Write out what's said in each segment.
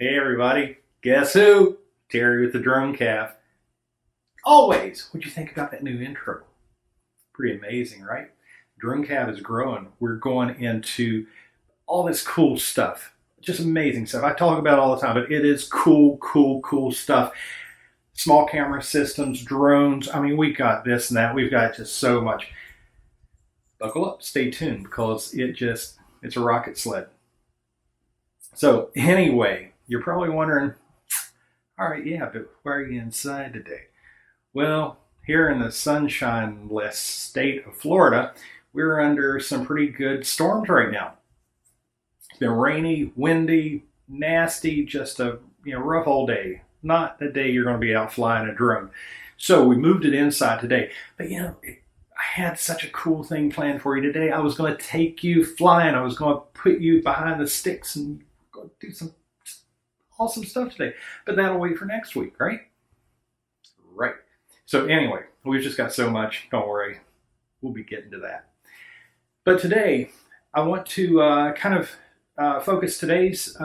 Hey everybody, guess who? Terry with the Drone Calf. Always, what'd you think about that new intro? Pretty amazing, right? Drone Calf is growing. We're going into all this cool stuff. Just amazing stuff. I talk about it all the time, but it is cool stuff. Small camera systems, drones. I mean, we got this and that. We've got just so much. Buckle up, stay tuned, because it's a rocket sled. So anyway, you're probably wondering, all right, yeah, but why are you inside today? Well, here in the sunshine-less state of Florida, we're under some pretty good storms right now. It's been rainy, windy, nasty, just a rough old day. Not the day you're going to be out flying a drone. So we moved it inside today. But I had such a cool thing planned for you today. I was going to take you flying. I was going to put you behind the sticks and go do some awesome stuff today. But that'll wait for next week, right? Right. So anyway, we've just got so much. Don't worry. We'll be getting to that. But today, I want to focus today's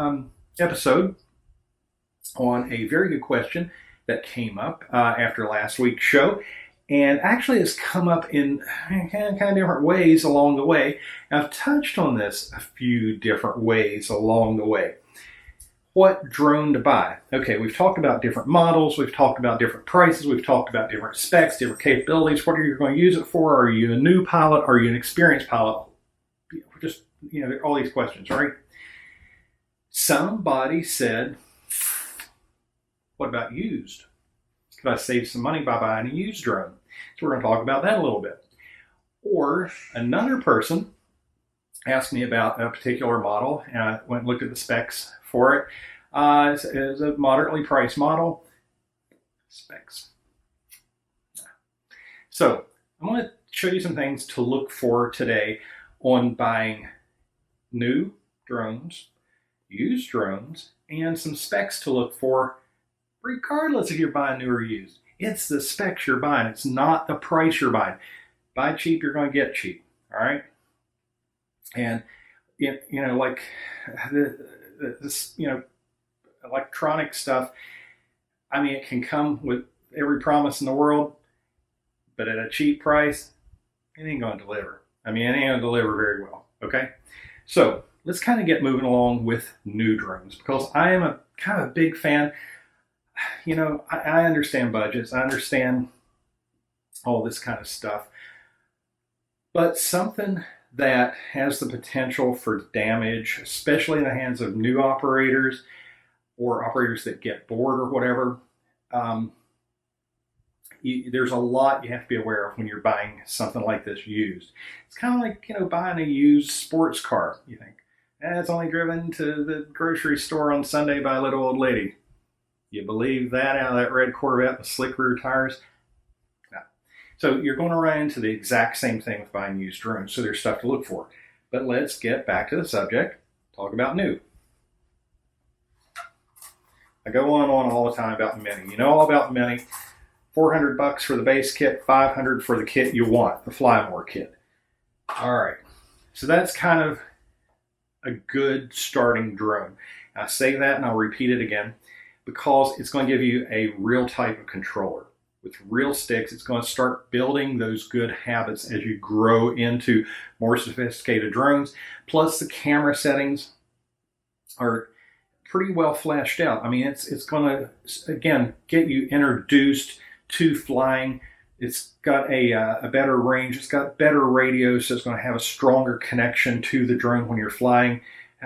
episode on a very good question that came up after last week's show. And actually has come up in kind of different ways along the way. I've touched on this a few different ways along the way. What drone to buy? Okay, we've talked about different models, we've talked about different prices, we've talked about different specs, different capabilities. What are you going to use it for? Are you a new pilot? Are you an experienced pilot? Just, all these questions, right? Somebody said, what about used? Could I save some money by buying a used drone? So we're going to talk about that a little bit. Or another person asked me about a particular model, and I went and looked at the specs for it. It's a moderately priced model. Specs. So I'm going to show you some things to look for today on buying new drones, used drones, and some specs to look for regardless if you're buying new or used. It's the specs you're buying. It's not the price you're buying. Buy cheap, you're going to get cheap. All right? And, like this, electronic stuff, I mean, it can come with every promise in the world, but at a cheap price, it ain't going to deliver. I mean, it ain't going to deliver very well. Okay? So let's kind of get moving along with new drones, because I am a kind of a big fan. I understand budgets. I understand all this kind of stuff. But something that has the potential for damage, especially in the hands of new operators or operators that get bored or whatever, there's a lot you have to be aware of when you're buying something like this used. It's kind of like, buying a used sports car. You think, it's only driven to the grocery store on Sunday by a little old lady. You believe that out of that red Corvette with slick rear tires? No. So you're going to run into the exact same thing with buying used drones. So there's stuff to look for. But let's get back to the subject. Talk about new. I go on all the time about the Mini. You know all about the Mini. $400 for the base kit, $500 for the kit you want, the Fly More kit. All right. So that's kind of a good starting drone. I say that and I'll repeat it again, because it's going to give you a real type of controller. With real sticks, it's going to start building those good habits as you grow into more sophisticated drones. Plus, the camera settings are pretty well fleshed out. I mean, it's going to, again, get you introduced to flying. It's got a better range. It's got better radio, so it's going to have a stronger connection to the drone when you're flying.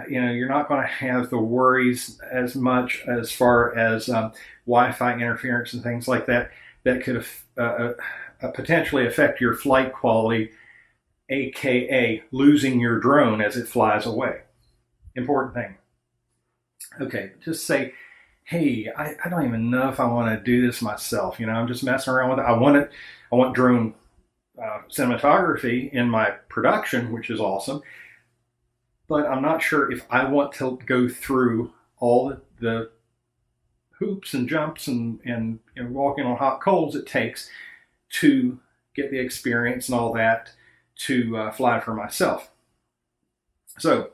You're not going to have the worries as much as far as Wi-Fi interference and things like that could potentially affect your flight quality, aka losing your drone as it flies away. Important thing. Okay, just say, hey, I don't even know if I want to do this myself. I'm just messing around with it. I want drone cinematography in my production, which is awesome. But I'm not sure if I want to go through all the hoops and jumps and walking on hot coals it takes to get the experience and all that to fly for myself. So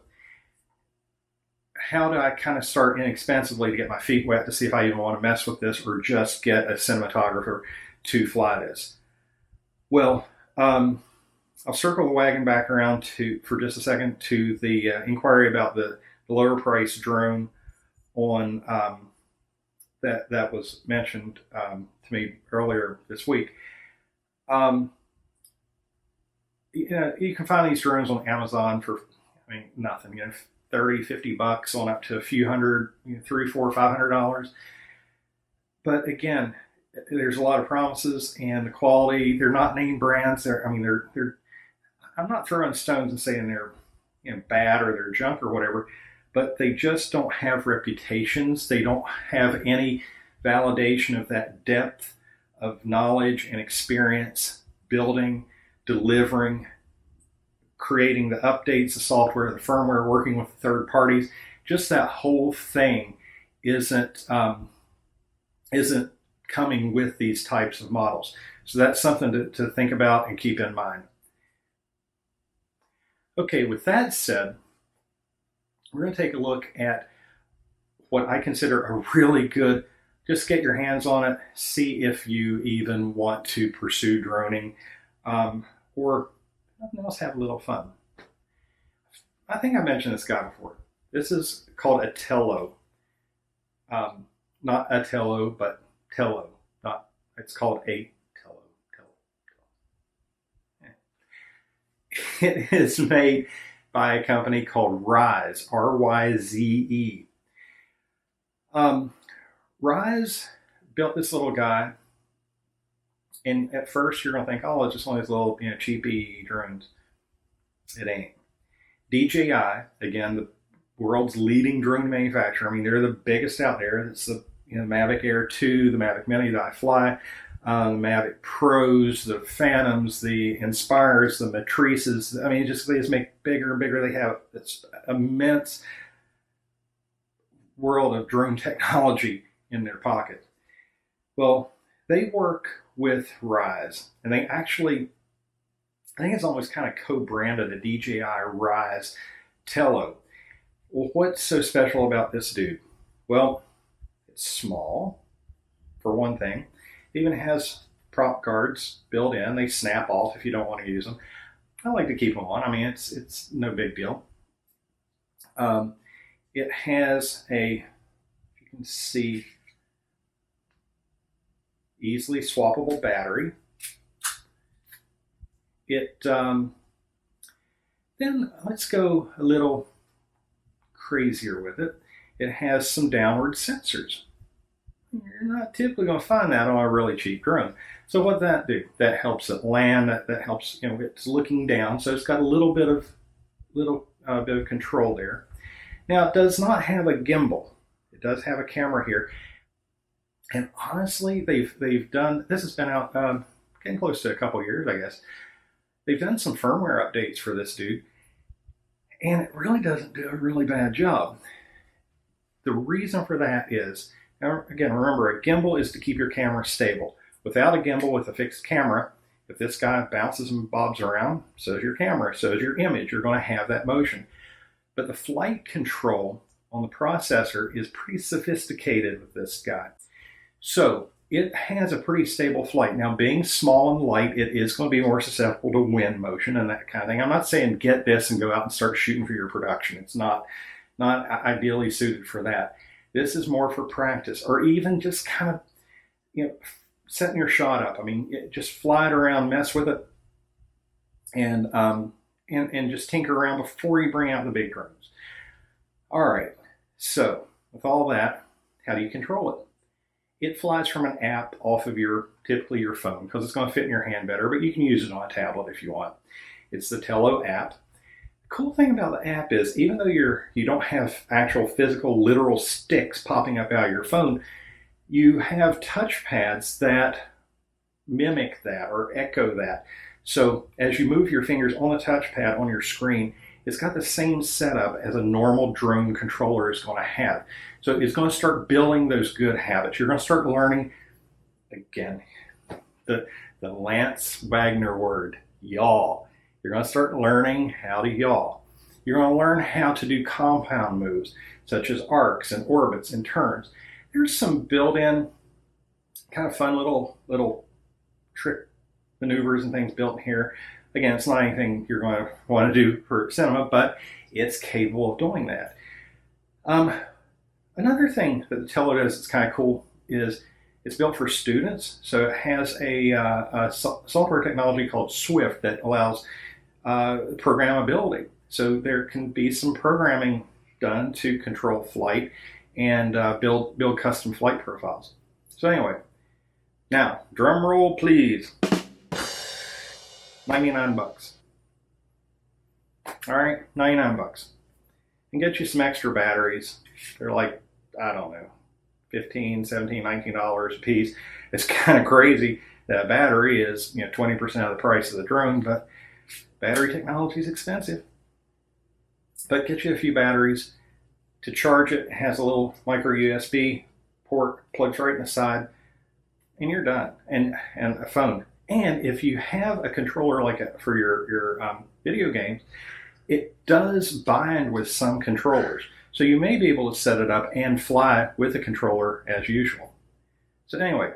how do I kind of start inexpensively to get my feet wet to see if I even want to mess with this or just get a cinematographer to fly this? Well, I'll circle the wagon back around for just a second to the inquiry about the lower price drone on that was mentioned to me earlier this week. You can find these drones on Amazon for, nothing, 30, 50 bucks on up to a few hundred, $300, $400, $500. But again, there's a lot of promises, and the quality, they're not name brands. They're I'm not throwing stones and saying they're bad or they're junk or whatever, but they just don't have reputations. They don't have any validation of that depth of knowledge and experience building, delivering, creating the updates, the software, the firmware, working with third parties. Just that whole thing isn't coming with these types of models. So that's something to think about and keep in mind. Okay, with that said, we're going to take a look at what I consider a really good, just get your hands on it, see if you even want to pursue droning, or nothing else, have a little fun. I think I mentioned this guy before. This is called a Tello. Not a Tello, but Tello. It's called a Tello. It is made by a company called Ryze, R-Y-Z-E. Ryze built this little guy, and at first you're going to think, oh, it's just one of these little, cheapy drones. It ain't. DJI, again, the world's leading drone manufacturer. They're the biggest out there. It's the Mavic Air 2, the Mavic Mini that I fly, the Mavic Pros, the Phantoms, the Inspires, the Matrices. They just make bigger and bigger. They have this immense world of drone technology in their pocket. Well, they work with Ryze, and they actually, I think it's almost kind of co-branded a DJI Ryze Tello. Well, what's so special about this dude? Well, it's small, for one thing. It even has prop guards built in. They snap off if you don't want to use them. I like to keep them on. It's no big deal. It has if you can see, easily swappable battery. Then let's go a little crazier with it. It has some downward sensors. You're not typically going to find that on a really cheap drone. So what that do? That helps it land. That helps, it's looking down. So it's got a little bit of control there. Now it does not have a gimbal. It does have a camera here. And honestly, they've done, this has been out getting close to a couple years, I guess. They've done some firmware updates for this dude, and it really doesn't do a really bad job. The reason for that is, now again, remember, a gimbal is to keep your camera stable. Without a gimbal, with a fixed camera, if this guy bounces and bobs around, so is your camera, so is your image. You're going to have that motion. But the flight control on the processor is pretty sophisticated with this guy. So it has a pretty stable flight. Now, being small and light, it is going to be more susceptible to wind motion and that kind of thing. I'm not saying get this and go out and start shooting for your production. It's not ideally suited for that. This is more for practice, or even just kind of, setting your shot up. Just fly it around, mess with it, and just tinker around before you bring out the big drones. All right. So with all that, how do you control it? It flies from an app off of typically your phone, because it's going to fit in your hand better, but you can use it on a tablet if you want. It's the Tello app. The cool thing about the app is, even though you don't have actual physical, literal sticks popping up out of your phone, you have touchpads that mimic that or echo that. So as you move your fingers on the touchpad on your screen, it's got the same setup as a normal drone controller is going to have. So it's going to start building those good habits. You're going to start learning, again, the Lance Wagner word, yaw. You're going to start learning how to yaw. You're going to learn how to do compound moves, such as arcs and orbits and turns. There's some built-in kind of fun little trick maneuvers and things built in here. Again, it's not anything you're going to want to do for cinema, but it's capable of doing that. Another thing that the Tello does that's kind of cool is it's built for students. So it has a software technology called Swift that allows programmability. So there can be some programming done to control flight and build custom flight profiles. So anyway, now drum roll please. 99 bucks. All right, 99 bucks. And get you some extra batteries. They're like, I don't know, $15, $17, $19 a piece. It's kind of crazy that a battery is 20% of the price of the drone, but battery technology is expensive. But get you a few batteries. To charge it, it has a little micro USB port, plugs right in the side, and you're done. And a phone. And if you have a controller like for your video games, it does bind with some controllers. So you may be able to set it up and fly with a controller as usual. So anyway,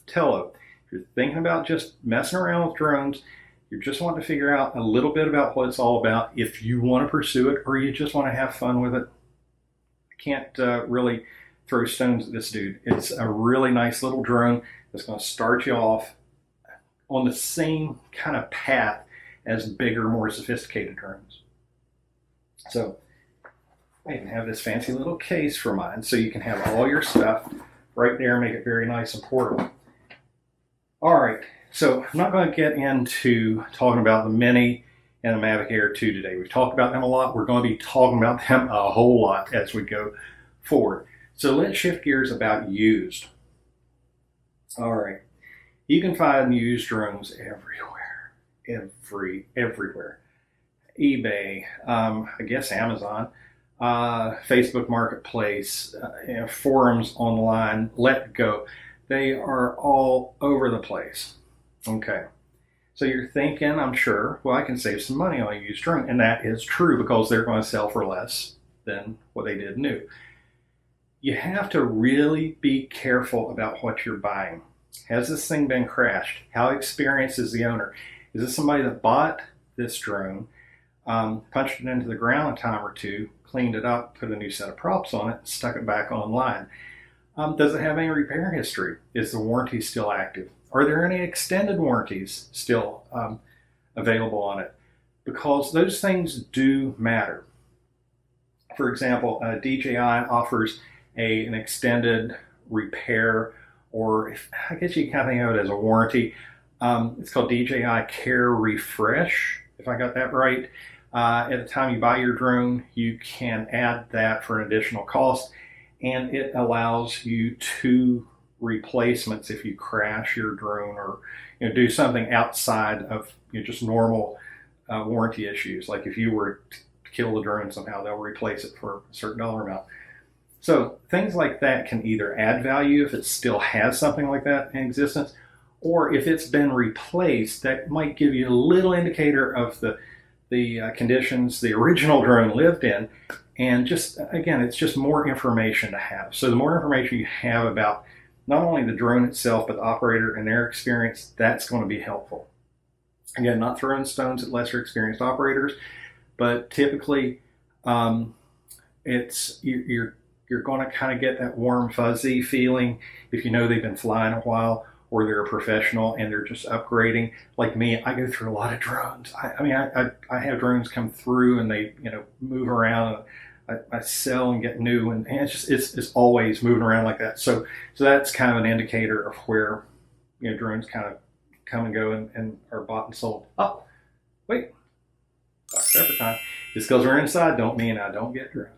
Tello, if you're thinking about just messing around with drones, you just want to figure out a little bit about what it's all about, if you want to pursue it or you just want to have fun with it, I can't really throw stones at this dude. It's a really nice little drone that's going to start you off on the same kind of path as bigger, more sophisticated drones. So I even have this fancy little case for mine, so you can have all your stuff right there, make it very nice and portable. All right, so I'm not going to get into talking about the Mini and the Mavic Air 2 today. We've talked about them a lot. We're going to be talking about them a whole lot as we go forward. So let's shift gears about used. All right. You can find used drones everywhere, everywhere. eBay, I guess Amazon, Facebook Marketplace, forums online, Let Go. They are all over the place. Okay. So you're thinking, I'm sure, well, I can save some money on a used drone. And that is true because they're going to sell for less than what they did new. You have to really be careful about what you're buying. Has this thing been crashed? How experienced is the owner? Is this somebody that bought this drone, punched it into the ground a time or two, cleaned it up, put a new set of props on it, and stuck it back online? Does it have any repair history? Is the warranty still active? Are there any extended warranties still available on it? Because those things do matter. For example, DJI offers an extended repair, or I guess you can kind of think of it as a warranty. It's called DJI Care Refresh, if I got that right. At the time you buy your drone, you can add that for an additional cost, and it allows you 2 replacements if you crash your drone or do something outside of just normal warranty issues. Like if you were to kill the drone somehow, they'll replace it for a certain dollar amount. So things like that can either add value if it still has something like that in existence, or if it's been replaced, that might give you a little indicator of the conditions the original drone lived in. And just, again, it's just more information to have. So the more information you have about not only the drone itself, but the operator and their experience, that's going to be helpful. Again, not throwing stones at lesser experienced operators, but typically you're going to kind of get that warm, fuzzy feeling if you know they've been flying a while, or they're a professional and they're just upgrading. Like me, I go through a lot of drones. I have drones come through and they move around. I sell and get new, and it's always moving around like that. So that's kind of an indicator of where drones kind of come and go and are bought and sold. Oh, wait, Dr. Pepper time. Just because we're inside don't mean I don't get drones.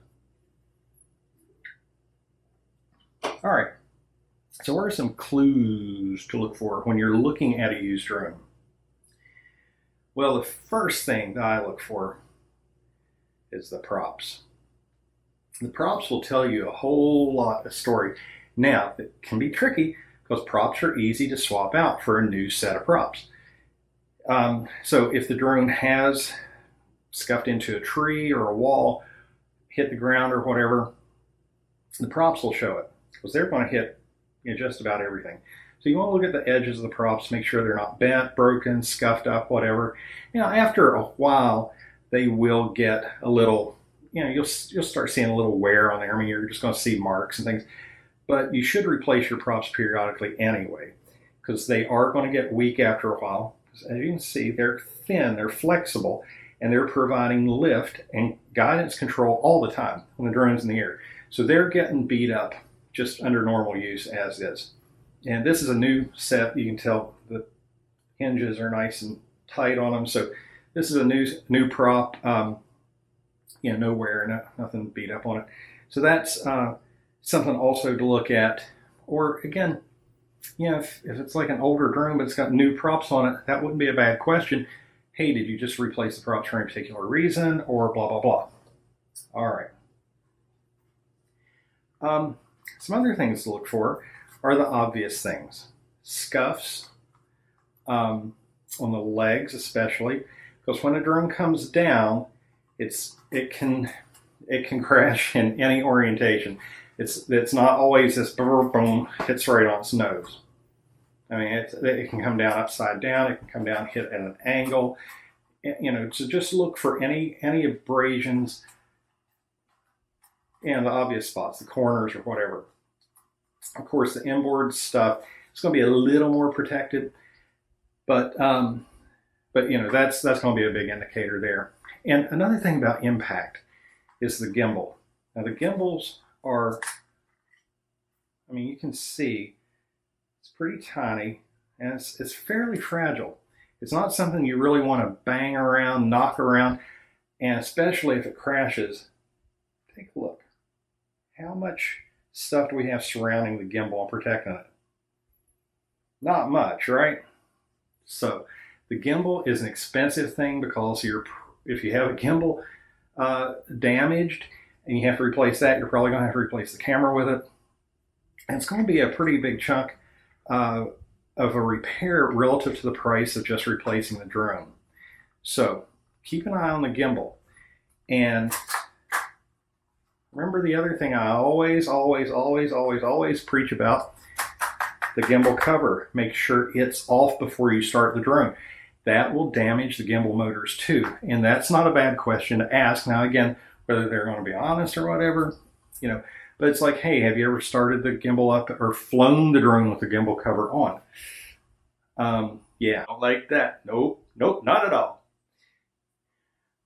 All right. So what are some clues to look for when you're looking at a used drone? Well, the first thing that I look for is the props. The props will tell you a whole lot of story. Now, it can be tricky because props are easy to swap out for a new set of props. So if the drone has scuffed into a tree or a wall, hit the ground or whatever, the props will show it because they're going to hit just about everything. So you want to look at the edges of the props, make sure they're not bent, broken, scuffed up, whatever. After a while, they will get a little, you'll start seeing a little wear on there. I mean, you're just going to see marks and things. But you should replace your props periodically anyway, because they are going to get weak after a while. As you can see, they're thin, they're flexible, and they're providing lift and guidance control all the time when the drone's in the air. So they're getting beat up just under normal use as is. And this is a new set. You can tell the hinges are nice and tight on them. So this is a new prop. No wear, nothing beat up on it. So that's something also to look at. Or again, if it's like an older drone but it's got new props on it, that wouldn't be a bad question. Hey, did you just replace the props for any particular reason, or blah blah blah? All right. Some other things to look for are the obvious things. Scuffs on the legs, especially, because when a drone comes down, it can crash in any orientation. It's not always this boom hits right on its nose. I mean, it can come down upside down. It can come down, hit at an angle. So just look for any abrasions in the obvious spots, the corners or whatever. Of course, the inboard stuff is going to be a little more protected, but that's going to be a big indicator there. And another thing about impact is the gimbal. Now the gimbals are, you can see it's pretty tiny and it's fairly fragile. It's not something you really want to bang around, knock around, and especially if it crashes. Take a look. How much stuff do we have surrounding the gimbal and protecting it? Not much, right? So the gimbal is an expensive thing because if you have a gimbal damaged and you have to replace that, you're probably going to have to replace the camera with it. And it's going to be a pretty big chunk of a repair relative to the price of just replacing the drone. So keep an eye on the gimbal. And remember the other thing I always preach about, the gimbal cover. Make sure it's off before you start the drone. That will damage the gimbal motors too. And that's not a bad question to ask. Now again, whether they're going to be honest or whatever, but it's like, hey, have you ever started the gimbal up or flown the drone with the gimbal cover on? Yeah, I don't like that. Nope, not at all.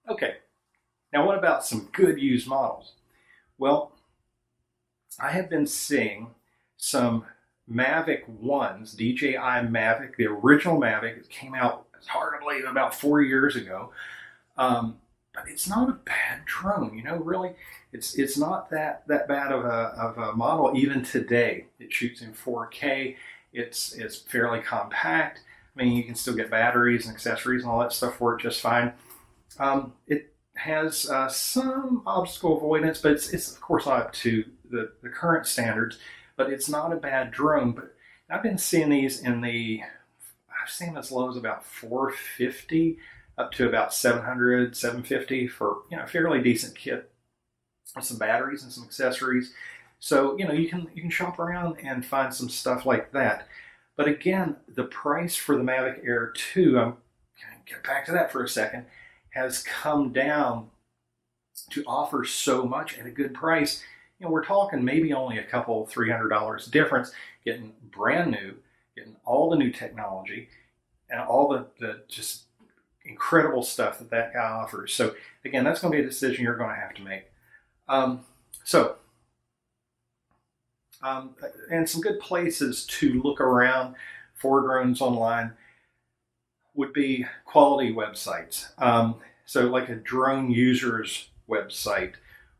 Okay, now what about some good used models? Well, I have been seeing some Mavic 1s, DJI Mavic, the original Mavic. It came out, it's hard to believe, about 4 years ago. But it's not a bad drone, really. It's not that bad of a model even today. It shoots in 4K. It's fairly compact. You can still get batteries and accessories and all that stuff for it just fine. It has some obstacle avoidance, but it's of course not up to the current standards. But it's not a bad drone. But I've been seeing these I've seen as low as about $450 up to about $700, $750 for fairly decent kit with some batteries and some accessories. So you can shop around and find some stuff like that. But again, the price for the Mavic Air 2, I'm going to get back to that for a second, has come down to offer so much at a good price. We're talking maybe only a couple $300 difference, getting brand new, getting all the new technology, and all the just incredible stuff that guy offers. So again, that's going to be a decision you're going to have to make. And some good places to look around for drones online would be quality websites. So like a drone users website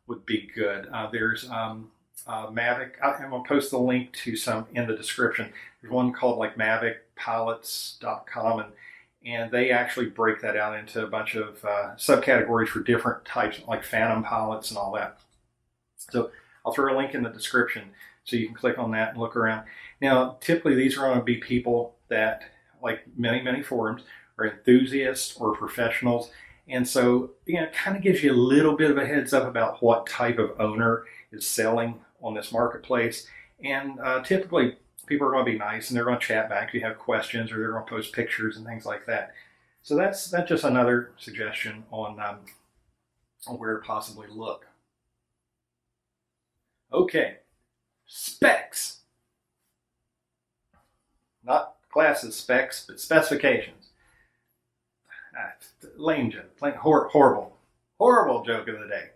would be good. There's Mavic. I'm going to post the link to some in the description. There's one called like mavicpilots.com, and they actually break that out into a bunch of subcategories for different types, like phantom pilots and all that. So I'll throw a link in the description so you can click on that and look around. Now, typically these are going to be people that, like many forums, are enthusiasts or professionals, And so, it kind of gives you a little bit of a heads up about what type of owner is selling on this marketplace. And typically, people are going to be nice and they're going to chat back if you have questions, or they're going to post pictures and things like that. So that's just another suggestion on where to possibly look. Okay, specs. Not classes specs, but specifications. Lame joke, horrible joke of the day.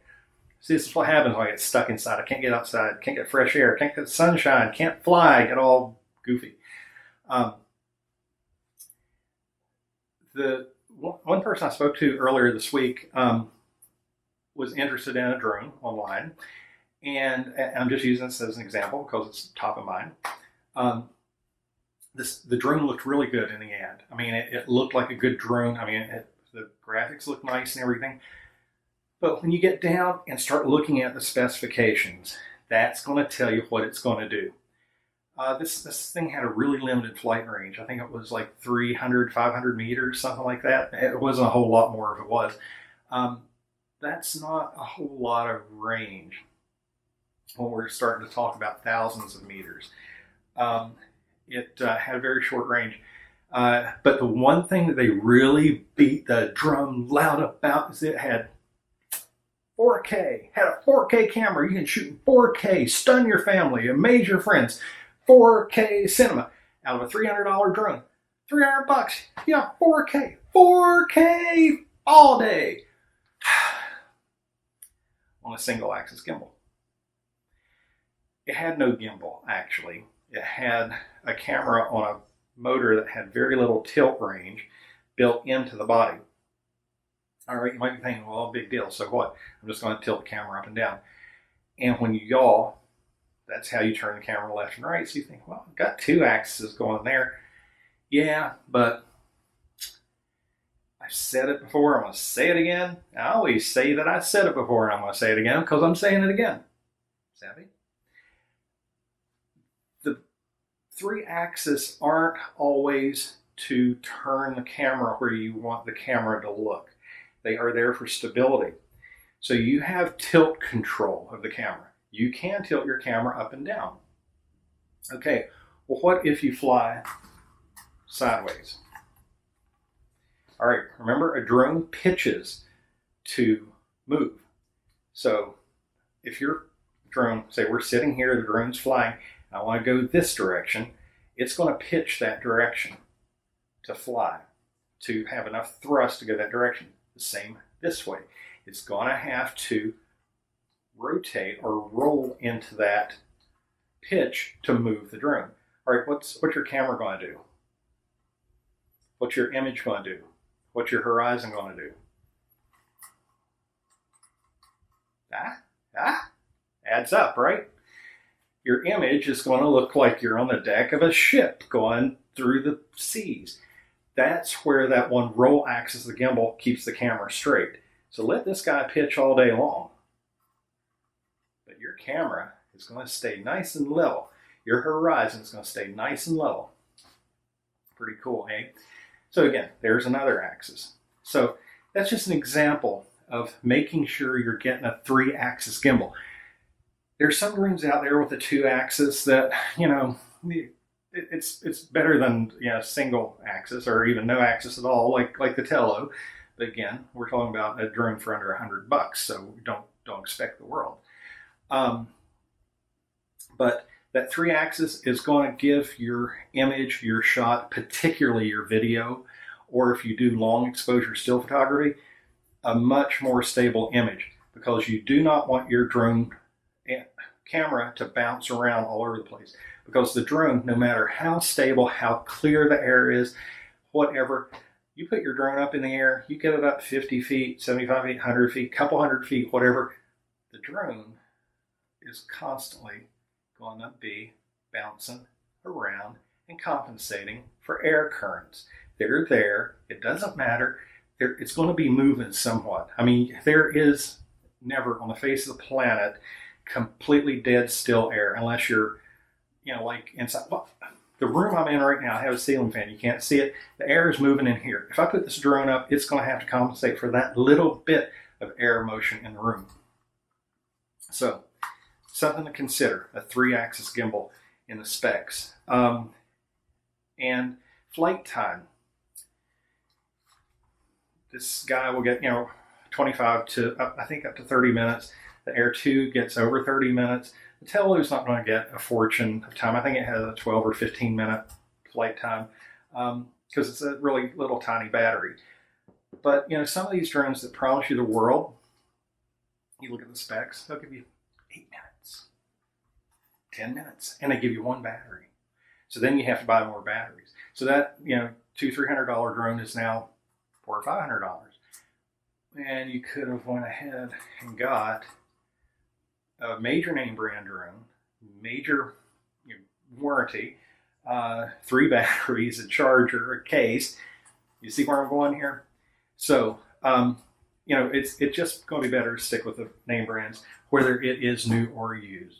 See, this is what happens when I get stuck inside. I can't get outside, can't get fresh air, can't get sunshine, can't fly, get all goofy. The one person I spoke to earlier this week was interested in a drone online, and I'm just using this as an example because it's top of mind. The drone looked really good in the ad. I mean, it looked like a good drone. I mean, the graphics looked nice and everything. But when you get down and start looking at the specifications, that's going to tell you what it's going to do. This thing had a really limited flight range. I think it was like 300, 500 meters, something like that. It wasn't a whole lot more if it was. That's not a whole lot of range when we're starting to talk about thousands of meters. It had a very short range. But the one thing that they really beat the drum loud about is it had 4K. Had a 4K camera. You can shoot in 4K, stun your family, amaze your friends. 4K cinema out of a $300 drone. $300. Yeah, 4K. 4K all day. On a single axis gimbal. It had no gimbal, actually. It had a camera on a motor that had very little tilt range built into the body. All right, you might be thinking, well, big deal, so what? I'm just going to tilt the camera up and down. And when you yaw, that's how you turn the camera left and right. So you think, well, I've got two axes going there. Yeah, but I've said it before, I'm going to say it again. I always say that I said it before and I'm going to say it again because I'm saying it again. Savvy? The 3-axis aren't always to turn the camera where you want the camera to look. They are there for stability. So you have tilt control of the camera. You can tilt your camera up and down. Okay, well, what if you fly sideways? All right, remember, a drone pitches to move. So if your drone, say we're sitting here, the drone's flying, and I want to go this direction, it's going to pitch that direction to fly, to have enough thrust to go that direction. The same this way. It's going to have to rotate or roll into that pitch to move the drone. All right, what's your camera going to do? What's your image going to do? What's your horizon going to do? Adds up, right? Your image is going to look like you're on the deck of a ship going through the seas. That's where that one roll axis of the gimbal keeps the camera straight. So let this guy pitch all day long. But your camera is going to stay nice and level. Your horizon is going to stay nice and level. Pretty cool, eh? So again, there's another axis. So that's just an example of making sure you're getting a 3-axis gimbal. There's some drones out there with a 2-axis that, it's better than single axis or even no axis at all, like the Tello. But again, we're talking about a drone for under $100, so don't expect the world. But that 3-axis is going to give your image, your shot, particularly your video, or if you do long exposure still photography, a much more stable image, because you do not want your drone camera to bounce around all over the place. Because the drone, no matter how stable, how clear the air is, whatever, you put your drone up in the air, you get it up 50 feet, 75 feet, 100 feet, couple hundred feet, whatever, the drone is constantly going to be bouncing around and compensating for air currents. They're there. It doesn't matter. It's going to be moving somewhat. I mean, there is never on the face of the planet completely dead still air unless you're like inside. Well, the room I'm in right now, I have a ceiling fan. You can't see it. The air is moving in here. If I put this drone up, it's going to have to compensate for that little bit of air motion in the room. So, something to consider, a 3-axis gimbal in the specs. And flight time. This guy will get, 25 to, I think, up to 30 minutes. The Air 2 gets over 30 minutes. The Telu's not going to get a fortune of time. I think it has a 12 or 15 minute flight time because it's a really little tiny battery. But, some of these drones that promise you the world, you look at the specs, they'll give you 8 minutes, 10 minutes, and they give you one battery. So then you have to buy more batteries. So that, $200-300 drone is now $400 or $500. And you could have went ahead and got a major name brand drone, major warranty, 3 batteries, a charger, a case. You see where I'm going here? So, it's just going to be better to stick with the name brands, whether it is new or used.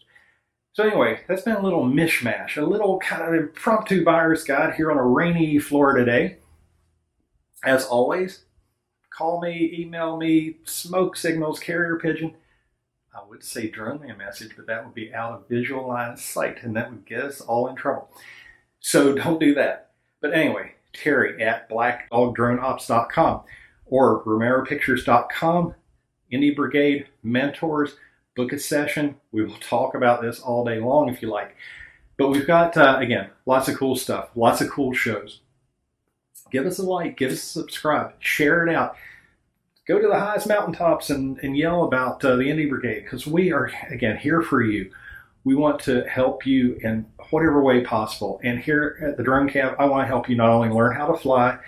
So anyway, that's been a little mishmash, a little kind of impromptu buyer's guide here on a rainy Florida day. As always, call me, email me, smoke signals, carrier pigeon. I would say drone me a message, but that would be out of visual line of sight, and that would get us all in trouble. So don't do that. But anyway, Terry at blackdogdroneops.com or romeropictures.com, Indie Brigade, mentors, book a session. We will talk about this all day long if you like. But we've got, again, lots of cool stuff, lots of cool shows. Give us a like, give us a subscribe, share it out. Go to the highest mountaintops and yell about the Indie Brigade, because we are, again, here for you. We want to help you in whatever way possible. And here at the Drone Cab, I want to help you not only learn how to fly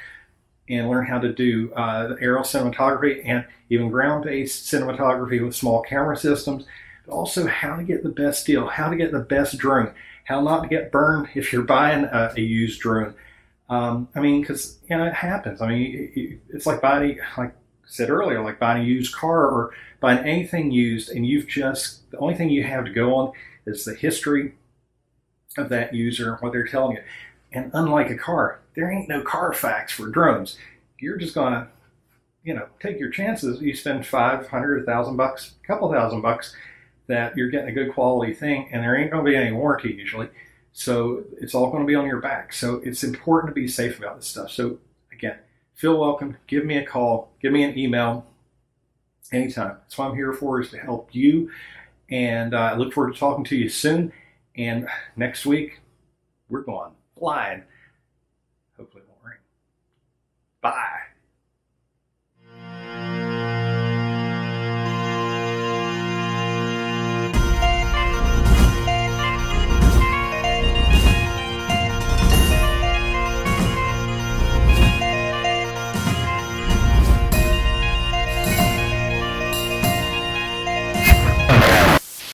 and learn how to do the aerial cinematography and even ground-based cinematography with small camera systems, but also how to get the best deal, how to get the best drone, how not to get burned if you're buying a used drone. Because, it happens. It's like buying, like I said earlier, like buying a used car or buying anything used, and the only thing you have to go on is the history of that user, what they're telling you. And unlike a car, there ain't no Carfax for drones. You're just going to, take your chances. You spend $500, $1,000, a couple $1,000 that you're getting a good quality thing, and there ain't going to be any warranty usually. So it's all going to be on your back. So it's important to be safe about this stuff. So again, feel welcome. Give me a call. Give me an email anytime. That's what I'm here for, is to help you. And I look forward to talking to you soon. And next week, we're going flying. Hopefully it won't rain. Bye.